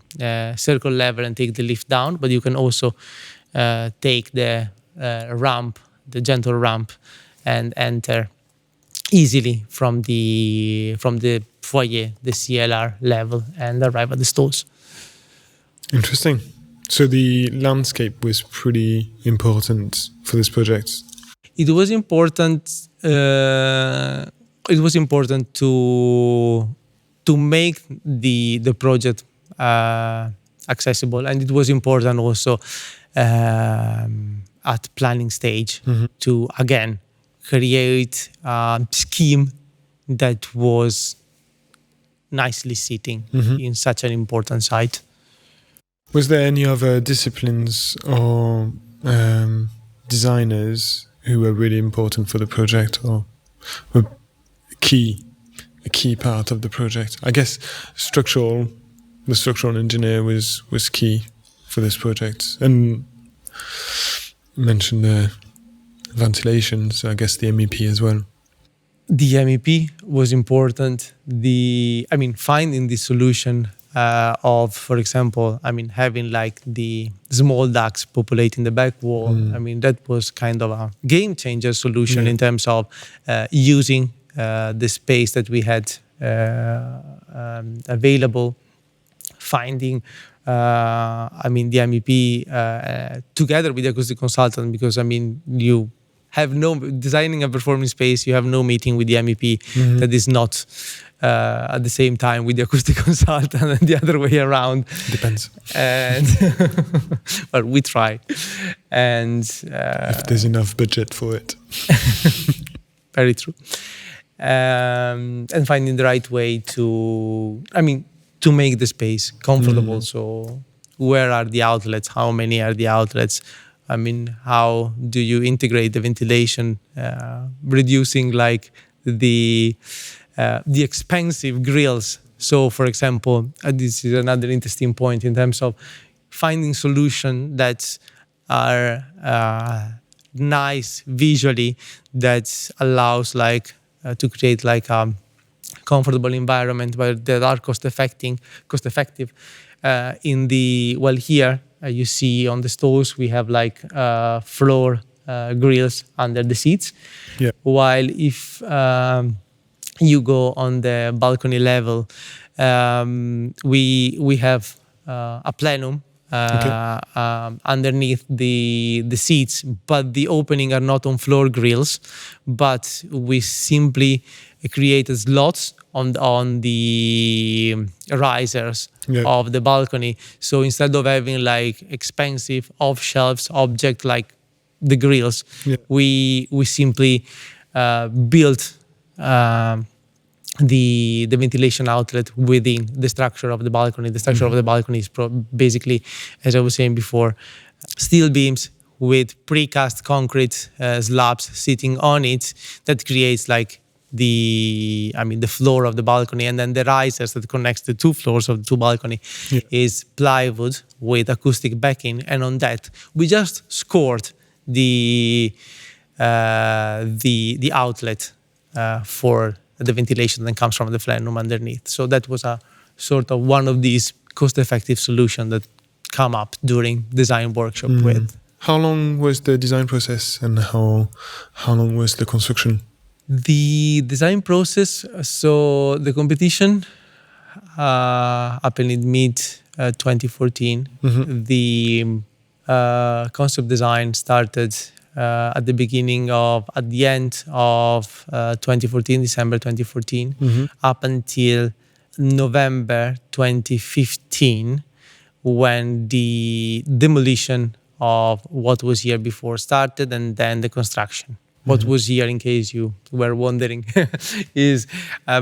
circle level and take the lift down, but you can also take the ramp, the gentle ramp, and enter easily from the foyer, the CLR level, and arrive at the stores. Interesting. So the landscape was pretty important for this project. It was important. It was important to make the project accessible, and it was important also at planning stage to again create a scheme that was nicely sitting in such an important site. Was there any other disciplines or designers who were really important for the project, or were a key part of the project? I guess the structural engineer was key for this project, and mentioned the ventilation, so I guess the MEP as well. The MEP was important. Finding the solution of, for example, having like the small ducts populating the back wall. That was kind of a game changer solution in terms of using the space that we had available. Finding the MEP together with the acoustic consultant, because you have designing a performing space, you have no meeting with the MEP that is not at the same time with the acoustic consultant, and the other way around. Depends. And well, we try. And if there's enough budget for it. Very true. And finding the right way to make the space comfortable. So where are the outlets? How many are the outlets? How do you integrate the ventilation, reducing like the expensive grills? So, for example, this is another interesting point in terms of finding solutions that are nice visually, that allows to create like a comfortable environment, but that are cost effective. In the here you see on the stalls we have like floor grills under the seats. Yeah. While if you go on the balcony level, we have a plenum underneath the seats, but the opening are not on floor grills, but we simply created slots on the risers of the balcony. So instead of having like expensive off-shelves object like the grills, we simply built the ventilation outlet within the structure of the balcony. The structure of the balcony is basically, as I was saying before, steel beams with precast concrete slabs sitting on it that creates like the floor of the balcony, and then the risers that connects the two floors of the two balcony is plywood with acoustic backing, and on that we just scored the outlet for the ventilation that comes from the plenum underneath. So that was a sort of one of these cost-effective solutions that come up during design workshop with. How long was the design process, and how long was the construction? The design process, so the competition happened in mid-2014. The concept design started at the end of 2014, December 2014, up until November 2015, when the demolition of what was here before started, and then the construction. What was here, in case you were wondering, is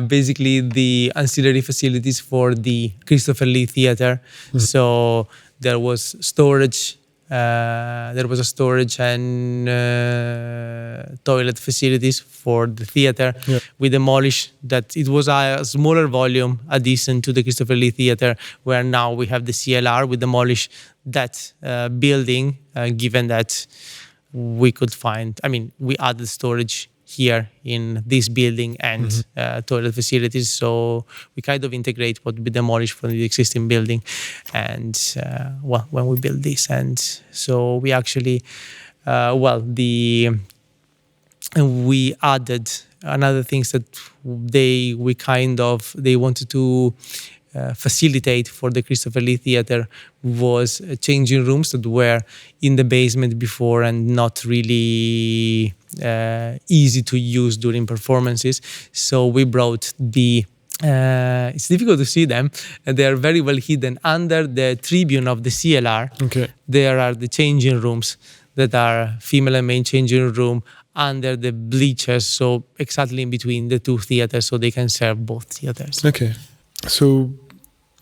basically the ancillary facilities for the Christopher Lee Theatre. So there was storage. There was a storage and toilet facilities for the theatre. We demolished that. It was a smaller volume addition to the Christopher Lee Theatre, where now we have the CLR. We demolished that building, given that we could find, we added storage here in this building and toilet facilities. So we kind of integrate what we demolished from the existing building. And when we built this, and so we actually, we added another things that they wanted to facilitate for the Christopher Lee Theatre was changing rooms that were in the basement before and not really easy to use during performances. So we brought it's difficult to see them, and they are very well hidden under the tribune of the CLR. There are the changing rooms that are female and male changing room under the bleachers, so exactly in between the two theatres, so they can serve both theatres. Okay. So,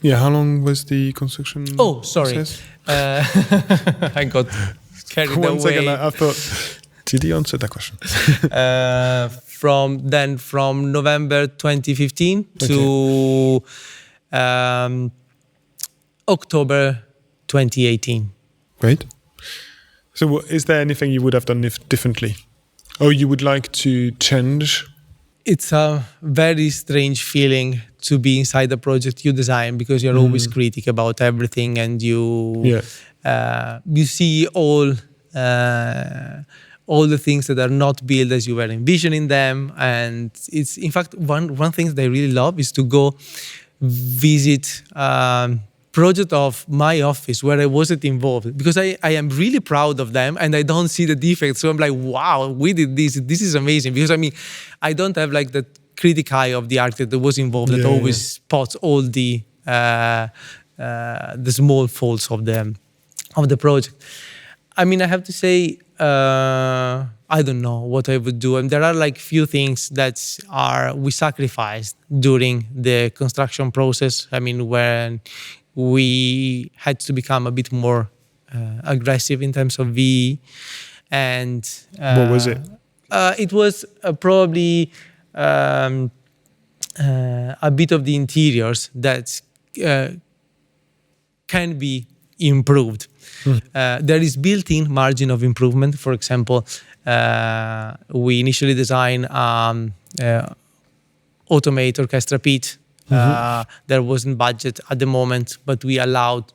how long was the construction process? I got carried away. 1 second, I thought, did he answer that question? From November 2015 to October 2018. Great. So is there anything you would have done differently? Or you would like to change? It's a very strange feeling to be inside the project you design, because you're always critical about everything, and you see all the things that are not built as you were envisioning them. And it's, in fact, one thing that I really love is to go visit project of my office where I wasn't involved, because I am really proud of them and I don't see the defects. So I'm like, wow, we did this. This is amazing. Because I don't have like that critic eye of the architect that was involved that always spots all the small faults of the project. I have to say, I don't know what I would do. And there are like few things that we sacrificed during the construction process. When we had to become a bit more aggressive in terms of VE. And what was it? It was probably a bit of the interiors that can be improved. There is built-in margin of improvement. For example, we initially designed automate orchestra pit. There wasn't budget at the moment, but we allowed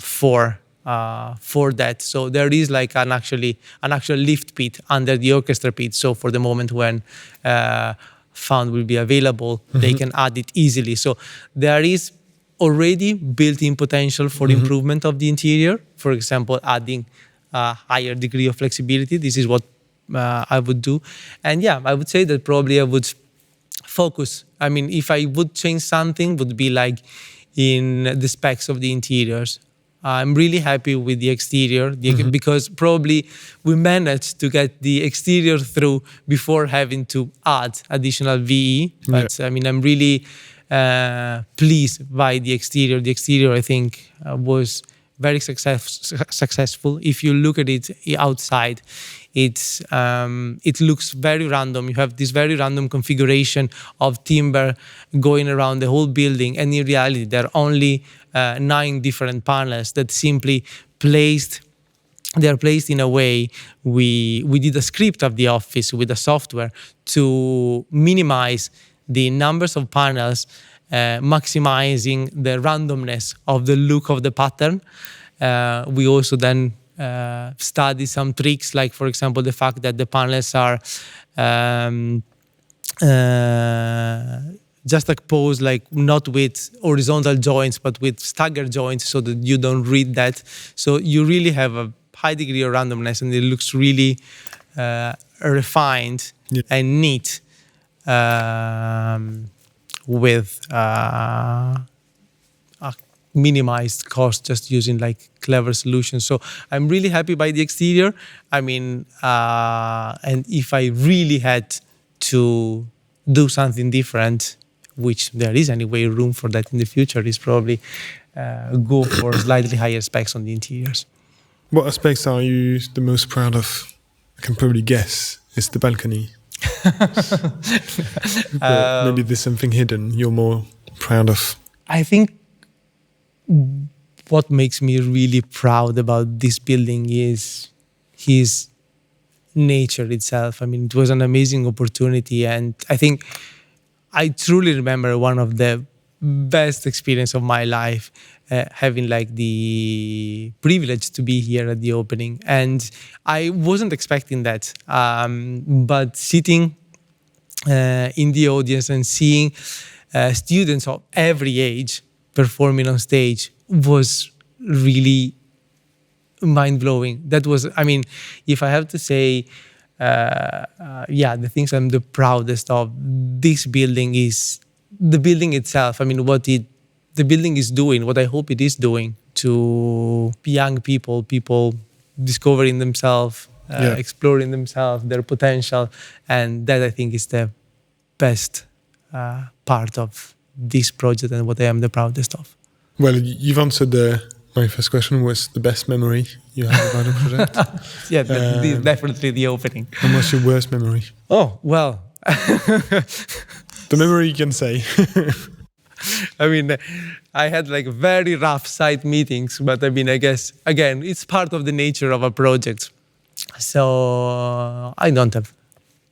for that. So there is like an actual lift pit under the orchestra pit. So for the moment when fund will be available, they can add it easily. So there is already built-in potential for improvement of the interior. For example, adding a higher degree of flexibility. This is what I would do. And yeah, I would say that probably I would focus. I mean, if I would change something, would be like in the specs of the interiors. I'm really happy with the exterior because probably we managed to get the exterior through before having to add additional VE. But I mean, I'm really pleased by the exterior. The exterior, I think, was very successful. If you look at it outside, it looks very random. You have this very random configuration of timber going around the whole building, and in reality, there are only 9 different panels that simply they are placed in a way. We did a script of the office with a software to minimize the numbers of panels, maximizing the randomness of the look of the pattern. We also then study some tricks, like for example the fact that the panels are juxtaposed, like not with horizontal joints but with staggered joints, so that you don't read that. So you really have a high degree of randomness, and it looks really refined and neat with a minimized cost, just using like clever solutions. So I'm really happy by the exterior. I mean, and if I really had to do something different, which there is anyway room for that in the future, is probably go for slightly higher specs on the interiors. What aspects are you the most proud of? I can probably guess it's the balcony. Maybe there's something hidden you're more proud of. I think what makes me really proud about this building is his nature itself. I mean, it was an amazing opportunity, and I think I truly remember one of the best experience of my life, having like the privilege to be here at the opening. And I wasn't expecting that, but sitting in the audience and seeing students of every age performing on stage was really mind-blowing. That was, I mean, if I have to say, the things I'm the proudest of this building is the building itself. I mean, the building is doing, what I hope it is doing to young people discovering themselves, exploring themselves, their potential. And that, I think, is the best part of this project and what I am the proudest of. Well, you've answered my first question was the best memory you have about the project. Yeah, definitely the opening. And what's your worst memory? Oh, well. The memory you can say. I mean, I had like very rough site meetings, but I mean, I guess, again, it's part of the nature of a project. So I don't have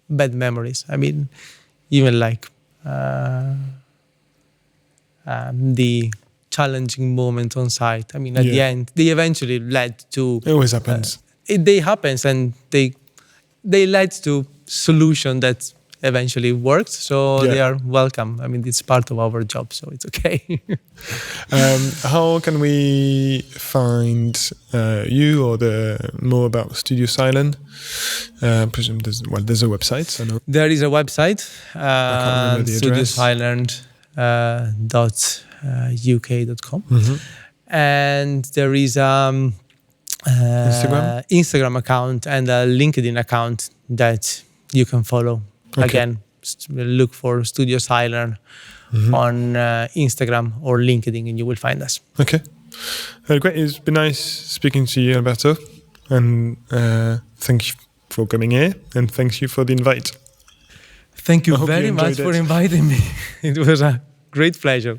bad memories. I mean, even like the challenging moment on site. I mean, at the end, they eventually led to... It always happens. They happens, and they led to solution that eventually works. So they are welcome. I mean, it's part of our job, so it's okay. How can we find you or more about Studio Seilern? I presume there's a website. So no. There is a website, studioseilern.uk.com. And there is Instagram account and a LinkedIn account that you can follow. Okay. Again, look for Studio Seilern on Instagram or LinkedIn and you will find us. Okay. Great. It's been nice speaking to you, Alberto. And thank you for coming here, and thank you for the invite. Thank you very much for inviting me. It was a great pleasure.